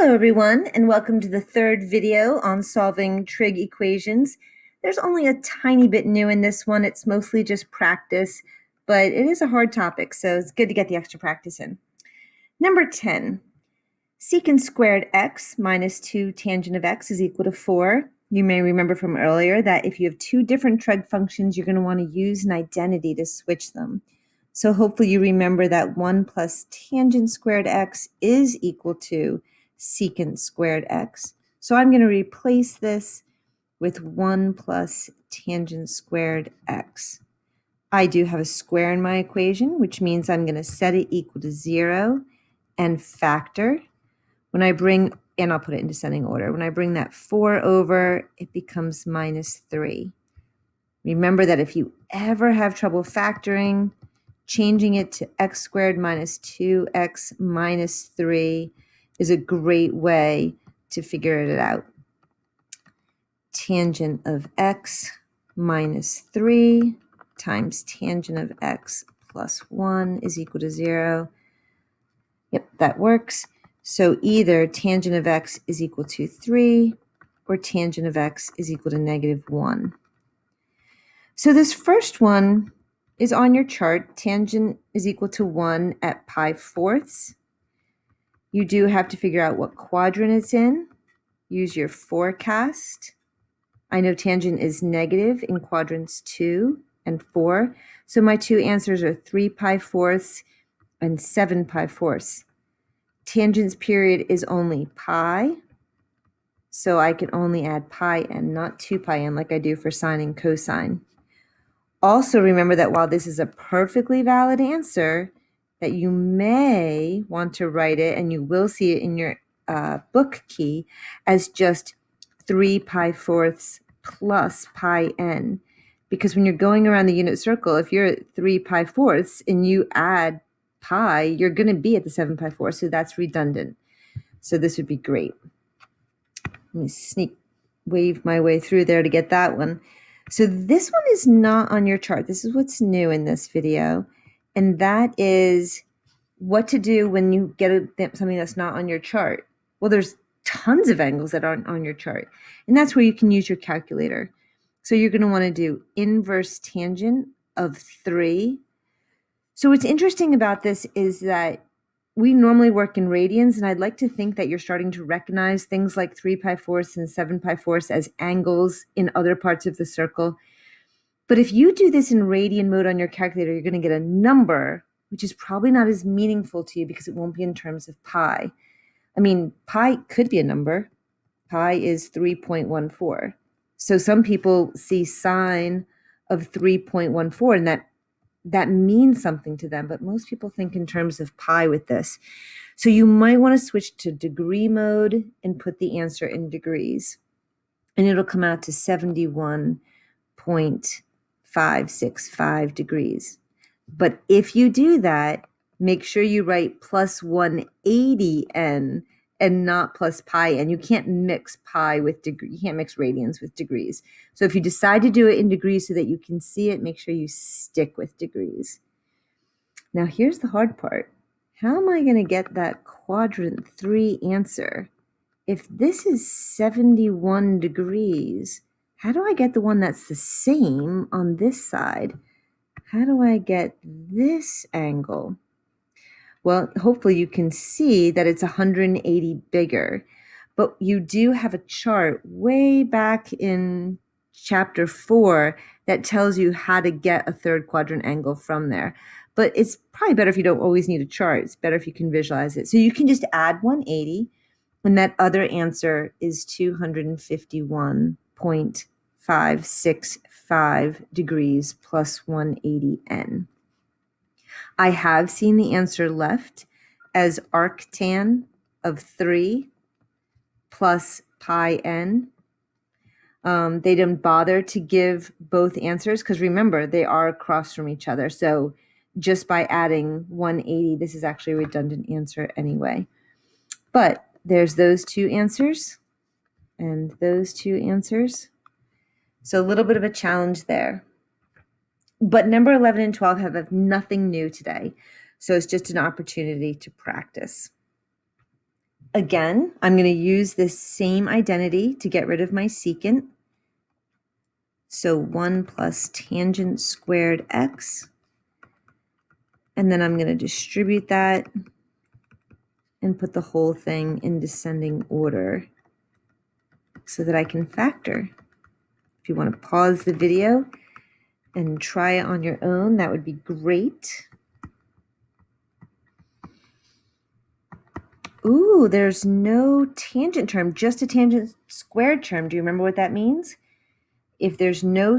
Hello everyone, and welcome to the third video on solving trig equations. There's only a tiny bit new in this one. It's mostly just practice, but it is a hard topic, so it's good to get the extra practice in. Number 10, secant squared x minus 2 tangent of x is equal to 4. You may remember from earlier that if you have two different trig functions, you're going to want to use an identity to switch them. So hopefully you remember that 1 plus tangent squared x is equal to secant squared x. So I'm going to replace this with 1 plus tangent squared x. I do have a square in my equation, which means I'm going to set it equal to 0 and factor. When I bring, and I'll put it in descending order, when I bring that 4 over, it becomes minus 3. Remember that if you ever have trouble factoring, changing it to x squared minus 2x minus 3 is a great way to figure it out. Tangent of x minus 3 times tangent of x plus 1 is equal to 0. Yep, that works. So either tangent of x is equal to 3 or tangent of x is equal to negative 1. So this first one is on your chart. Tangent is equal to 1 at pi fourths. You do have to figure out what quadrant it's in. Use your forecast. I know tangent is negative in quadrants 2 and 4. So my two answers are 3 pi fourths and 7 pi fourths. Tangent's period is only pi. So I can only add pi n, not 2 pi n like I do for sine and cosine. Also remember that while this is a perfectly valid answer, that you may want to write it, and you will see it in your book key, as just 3 pi fourths plus pi n. Because when you're going around the unit circle, if you're at 3 pi fourths and you add pi, you're going to be at the 7 pi fourths, so that's redundant. So this would be great. Let me wave my way through there to get that one. So this one is not on your chart. This is what's new in this video. And that is what to do when you get something that's not on your chart. Well, there's tons of angles that aren't on your chart. And that's where you can use your calculator. So you're going to want to do inverse tangent of 3. So what's interesting about this is that we normally work in radians, and I'd like to think that you're starting to recognize things like 3 pi fourths and 7 pi fourths as angles in other parts of the circle. But if you do this in radian mode on your calculator, you're going to get a number, which is probably not as meaningful to you because it won't be in terms of pi. I mean, pi could be a number. Pi is 3.14. So some people see sine of 3.14, and that means something to them, but most people think in terms of pi with this. So you might want to switch to degree mode and put the answer in degrees. And it'll come out to 71.565 degrees. But if you do that, make sure you write plus 180 n and not plus pi n. You can't mix pi with degree. You can't mix radians with degrees. So if you decide to do it in degrees so that you can see it, make sure you stick with degrees. Now here's the hard part. How am I going to get that quadrant 3 answer? If this is 71 degrees, how do I get the one that's the same on this side? How do I get this angle? Well, hopefully you can see that it's 180 bigger, but you do have a chart way back in chapter 4 that tells you how to get a third quadrant angle from there. But it's probably better if you don't always need a chart. It's better if you can visualize it. So you can just add 180, and that other answer is 251.565 degrees plus 180 n. I have seen the answer left as arctan of 3 plus pi n. They didn't bother to give both answers because remember, they are across from each other. So just by adding 180, this is actually a redundant answer anyway. But there's those two answers and those two answers. So a little bit of a challenge there. But number 11 and 12 have nothing new today. So it's just an opportunity to practice. Again, I'm going to use this same identity to get rid of my secant. So 1 plus tangent squared x. And then I'm going to distribute that and put the whole thing in descending order so that I can factor. If you want to pause the video and try it on your own, that would be great. Ooh, there's no tangent term, just a tangent squared term. Do you remember what that means? If there's no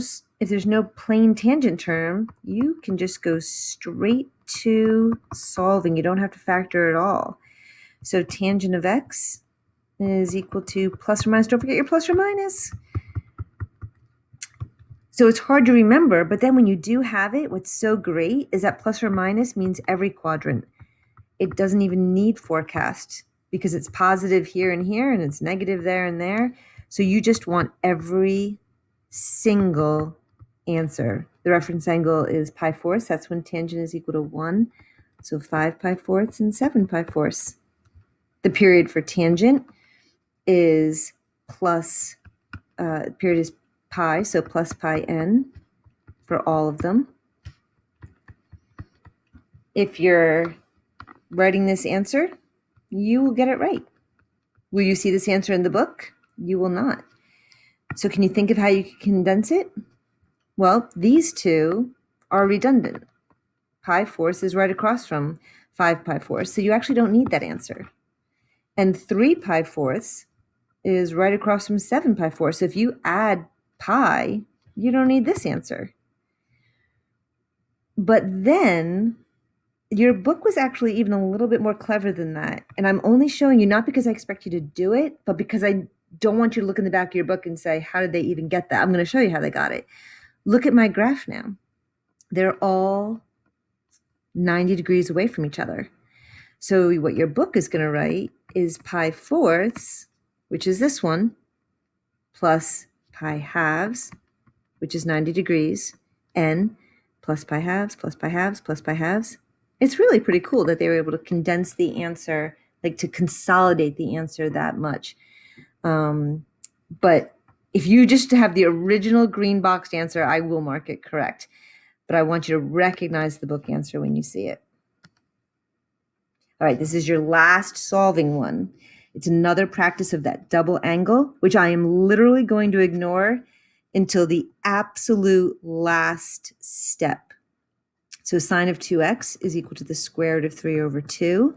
plain tangent term, you can just go straight to solving. You don't have to factor at all. So tangent of x is equal to plus or minus. Don't forget your plus or minus. So it's hard to remember, but then when you do have it, what's so great is that plus or minus means every quadrant. It doesn't even need forecast because it's positive here and here and it's negative there and there. So you just want every single answer. The reference angle is pi fourths. That's when tangent is equal to 1. So 5 pi fourths and 7 pi fourths. The period for tangent is plus, period is pi, so plus pi n for all of them. If you're writing this answer, you will get it right. Will you see this answer in the book? You will not. So can you think of how you can condense it? Well, these two are redundant. Pi fourths is right across from 5 pi fourths, so you actually don't need that answer. And 3 pi fourths is right across from 7 pi fourths. So if you add pi, you don't need this answer. But then your book was actually even a little bit more clever than that. And I'm only showing you not because I expect you to do it, but because I don't want you to look in the back of your book and say, how did they even get that? I'm going to show you how they got it. Look at my graph now. They're all 90 degrees away from each other. So what your book is going to write is pi fourths, which is this one, plus pi halves, which is 90 degrees, and plus pi halves, plus pi halves, plus pi halves. It's really pretty cool that they were able to condense the answer, like to consolidate the answer that much. But if you just have the original green boxed answer, I will mark it correct. But I want you to recognize the book answer when you see it. All right, this is your last solving one. It's another practice of that double angle, which I am literally going to ignore until the absolute last step. So sine of 2x is equal to the square root of 3 over 2.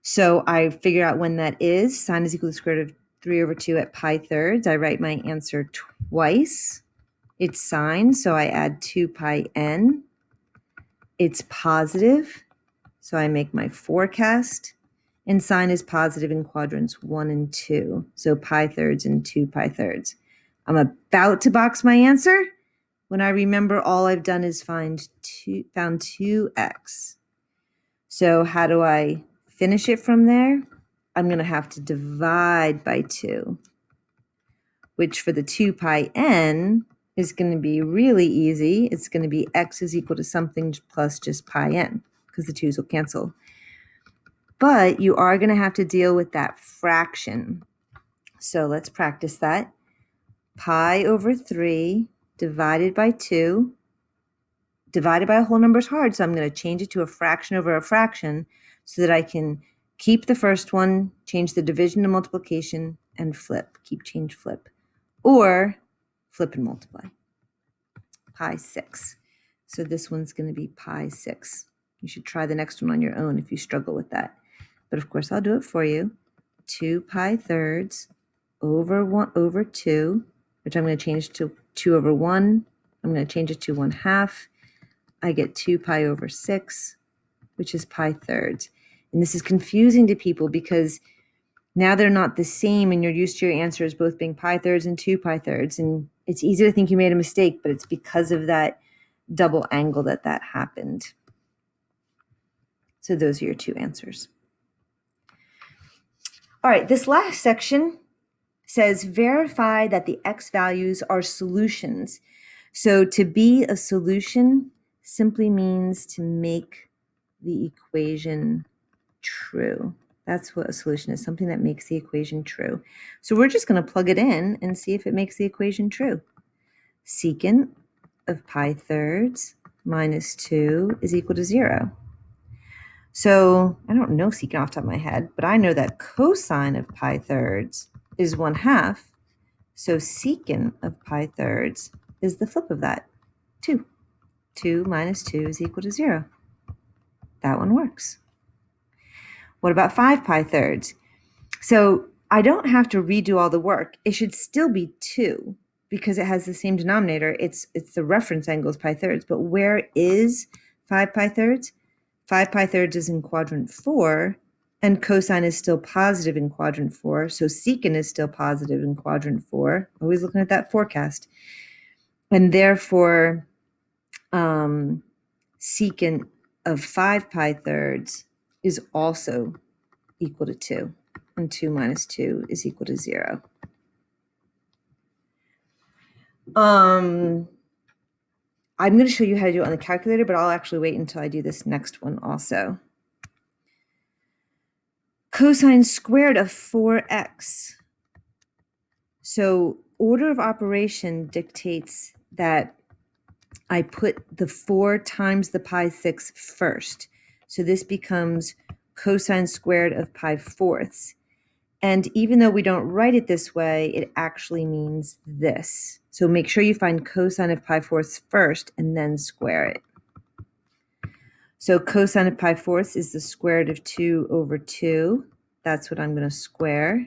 So I figure out when that is. Sine is equal to the square root of 3 over 2 at pi thirds. I write my answer twice. It's sine, so I add 2 pi n. It's positive, so I make my forecast. And sine is positive in quadrants 1 and 2, so pi thirds and 2 pi thirds. I'm about to box my answer when I remember all I've done is found 2x. So how do I finish it from there? I'm going to have to divide by 2, which for the 2 pi n is going to be really easy. It's going to be x is equal to something plus just pi n, because the 2's will cancel. But you are going to have to deal with that fraction. So let's practice that. Pi over 3 divided by 2. Divided by a whole number is hard, so I'm going to change it to a fraction over a fraction so that I can keep the first one, change the division to multiplication, and flip. Keep, change, flip. Or flip and multiply. Pi 6. So this one's going to be pi 6. You should try the next one on your own if you struggle with that. But of course, I'll do it for you. 2 pi thirds over 1 over 2, which I'm going to change to 2 over 1. I'm going to change it to 1/2. I get 2 pi over 6, which is pi thirds. And this is confusing to people because now they're not the same and you're used to your answers both being pi thirds and 2 pi thirds. And it's easy to think you made a mistake, but it's because of that double angle that happened. So those are your two answers. All right, this last section says verify that the x values are solutions. So to be a solution simply means to make the equation true. That's what a solution is, something that makes the equation true. So we're just going to plug it in and see if it makes the equation true. Secant of pi thirds minus 2 is equal to 0. So I don't know secant off the top of my head, but I know that cosine of pi thirds is 1/2. So secant of pi thirds is the flip of that, 2. 2 minus 2 is equal to 0. That one works. What about 5 pi thirds? So I don't have to redo all the work. It should still be 2 because it has the same denominator. It's the reference angle is pi thirds. But where is 5 pi thirds? 5 pi thirds is in quadrant 4, and cosine is still positive in quadrant 4. So secant is still positive in quadrant 4. Always looking at that forecast. And therefore, secant of 5 pi thirds is also equal to 2. And 2 minus 2 is equal to 0. I'm going to show you how to do it on the calculator, but I'll actually wait until I do this next one also. Cosine squared of 4x. So order of operation dictates that I put the 4 times the pi 6 first. So this becomes cosine squared of pi fourths. And even though we don't write it this way, it actually means this. So make sure you find cosine of pi fourths first and then square it. So cosine of pi fourths is the square root of 2 over 2. That's what I'm going to square,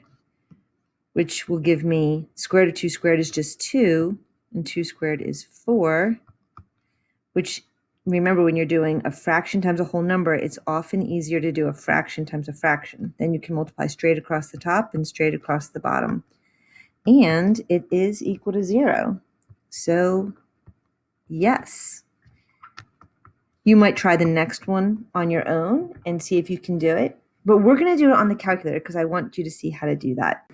which will give me square root of 2 squared is just 2, and 2 squared is 4, which, remember, when you're doing a fraction times a whole number, it's often easier to do a fraction times a fraction. Then you can multiply straight across the top and straight across the bottom. And it is equal to 0. So, yes. You might try the next one on your own and see if you can do it. But we're going to do it on the calculator because I want you to see how to do that.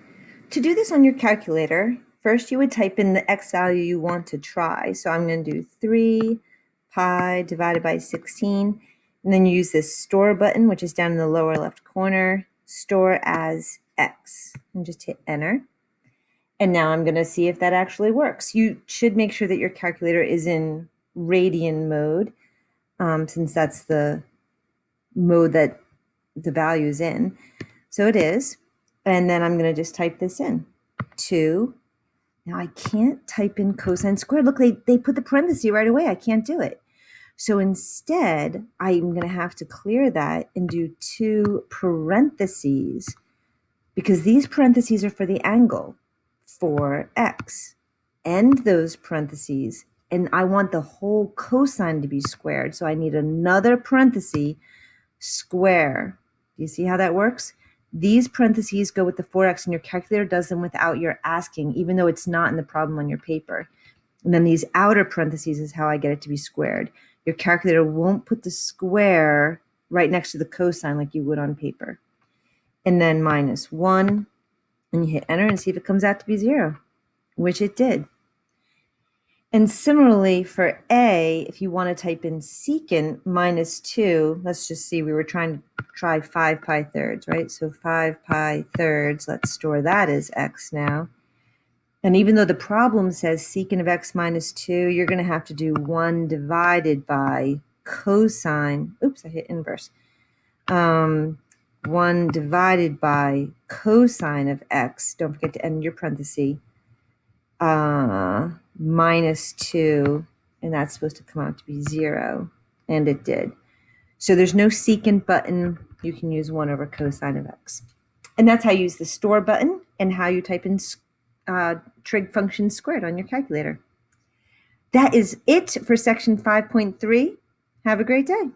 To do this on your calculator, first you would type in the x value you want to try. So I'm going to do 3 pi divided by 16, and then you use this store button, which is down in the lower left corner, store as x, and just hit enter. And now I'm going to see if that actually works. You should make sure that your calculator is in radian mode, since that's the mode that the value is in. So it is. And then I'm going to just type this in, 2. Now I can't type in cosine squared. Look, they put the parenthesis right away. I can't do it. So instead, I'm going to have to clear that and do 2 parentheses, because these parentheses are for the angle, 4x. End those parentheses, and I want the whole cosine to be squared. So I need another parenthesis, square. Do you see how that works? These parentheses go with the 4x, and your calculator does them without your asking, even though it's not in the problem on your paper. And then these outer parentheses is how I get it to be squared. Your calculator won't put the square right next to the cosine like you would on paper. And then minus 1, and you hit enter and see if it comes out to be 0, which it did. And similarly for A, if you want to type in secant minus 2, let's just see, we were trying to try 5 pi thirds, right? So 5 pi thirds, let's store that as x now. And even though the problem says secant of x minus 2, you're going to have to do 1 divided by cosine. Oops, I hit inverse. 1 divided by cosine of x. Don't forget to end your parenthesis. Minus 2, and that's supposed to come out to be 0. And it did. So there's no secant button. You can use 1 over cosine of x. And that's how you use the store button and how you type in trig function squared on your calculator. That is it for section 5.3. Have a great day.